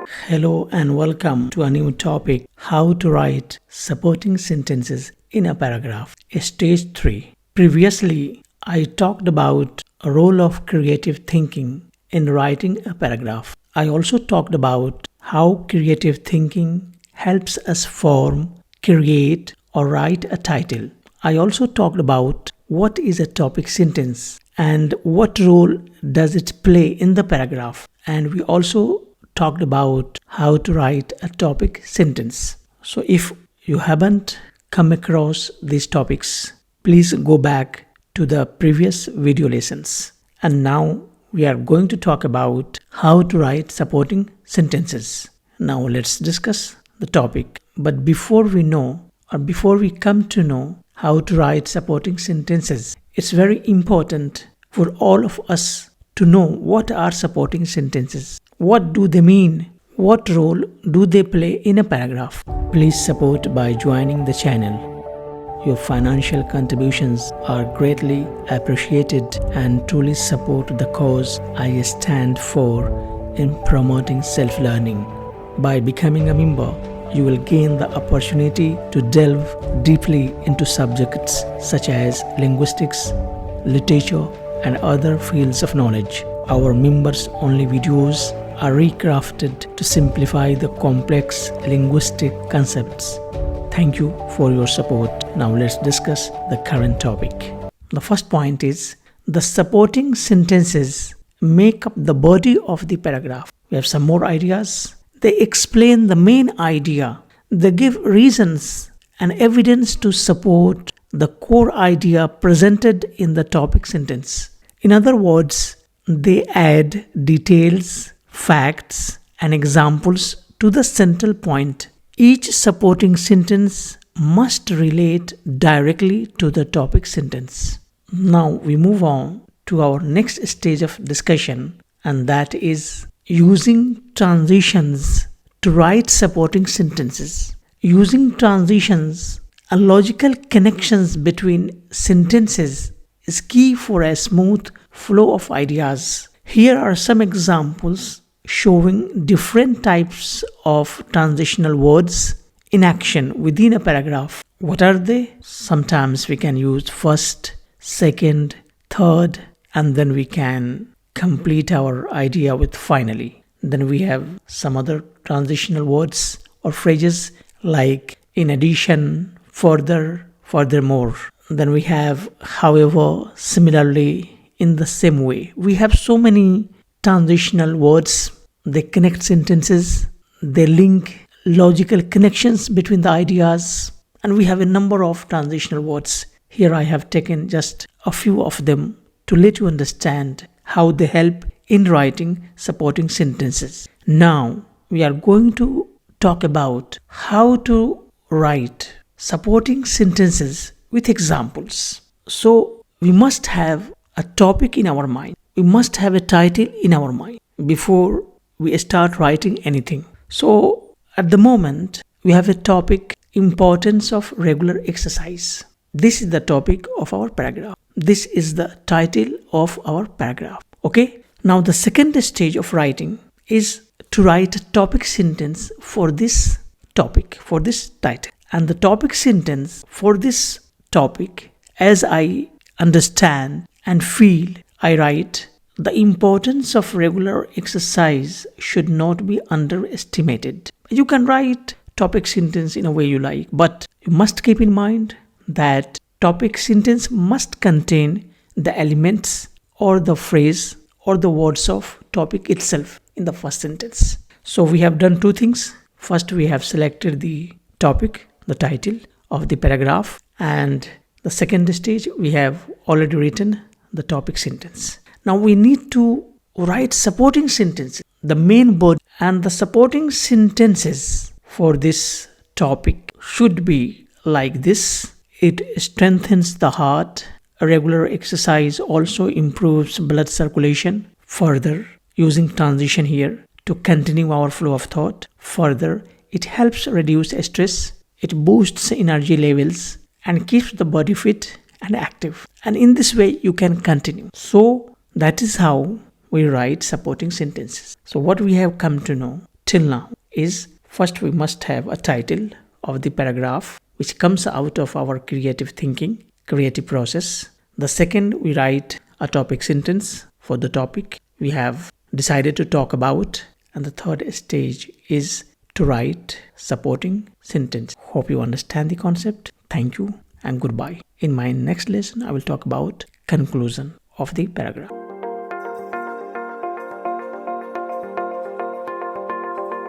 Hello and welcome to a new topic, how to write supporting sentences in a paragraph. Stage 3. Previously, I talked about a role of creative thinking in writing a paragraph. I also talked about how creative thinking helps us form, create or write a title. I also talked about what is a topic sentence and what role does it play in the paragraph. And we also talked about how to write a topic sentence. So if you haven't come across these topics, please go back to the previous video lessons. And now we are going to talk about how to write supporting sentences. Now let's discuss the topic. But before we come to know how to write supporting sentences, it's very important for all of us to know what are supporting sentences. What do they mean? What role do they play in a paragraph? Please support by joining the channel. Your financial contributions are greatly appreciated and truly support the cause I stand for in promoting self-learning. By becoming a member, you will gain the opportunity to delve deeply into subjects such as linguistics, literature, and other fields of knowledge. Our members-only videos are recrafted to simplify the complex linguistic concepts. Thank you for your support. Now let's discuss the current topic. The first point is the supporting sentences make up the body of the paragraph. We have some more ideas. They explain the main idea. They give reasons and evidence to support the core idea presented in the topic sentence. In other words, they add details, facts, and examples to the central point. Each supporting sentence must relate directly to the topic sentence. Now we move on to our next stage of discussion, and that is using transitions to write supporting sentences. Using transitions and logical connections between sentences is key for a smooth flow of ideas. Here are some examples showing different types of transitional words in action within a paragraph. What are they? Sometimes we can use first, second, third, and then we can complete our idea with finally. Then we have some other transitional words or phrases like in addition, further, furthermore. Then we have however, similarly, in the same way. We have so many transitional words. They connect sentences, they link logical connections between the ideas, and we have a number of transitional words. Here I have taken just a few of them to let you understand how they help in writing supporting sentences. Now we are going to talk about how to write supporting sentences with examples. So we must have a topic in our mind. We must have a title in our mind before we start writing anything. So at the moment we have a topic, importance of regular exercise. This is the topic of our paragraph. This is the title of our paragraph. Okay? Now the second stage of writing is to write a topic sentence for this topic, for this title. And the topic sentence for this topic, as I understand and feel, I write, the importance of regular exercise should not be underestimated. You can write topic sentence in a way you like, but you must keep in mind that topic sentence must contain the elements or the phrase or the words of topic itself in the first sentence. So we have done two things. First, we have selected the topic, the title of the paragraph, and the second stage, we have already written the topic sentence. Now we need to write supporting sentences, the main body, and the supporting sentences for this topic should be like this. It strengthens the heart. A regular exercise also improves blood circulation. Further, using transition here to continue our flow of thought. Further, it helps reduce stress. It boosts energy levels and keeps the body fit and active. And in this way, you can continue. So that is how we write supporting sentences. So what we have come to know, till now is, first we must have a title of the paragraph which comes out of our creative thinking, creative process. The second, we write a topic sentence for the topic we have decided to talk about. And the third stage is to write supporting sentence. Hope you understand the concept. Thank you and goodbye. In my next lesson, I will talk about conclusion of the paragraph.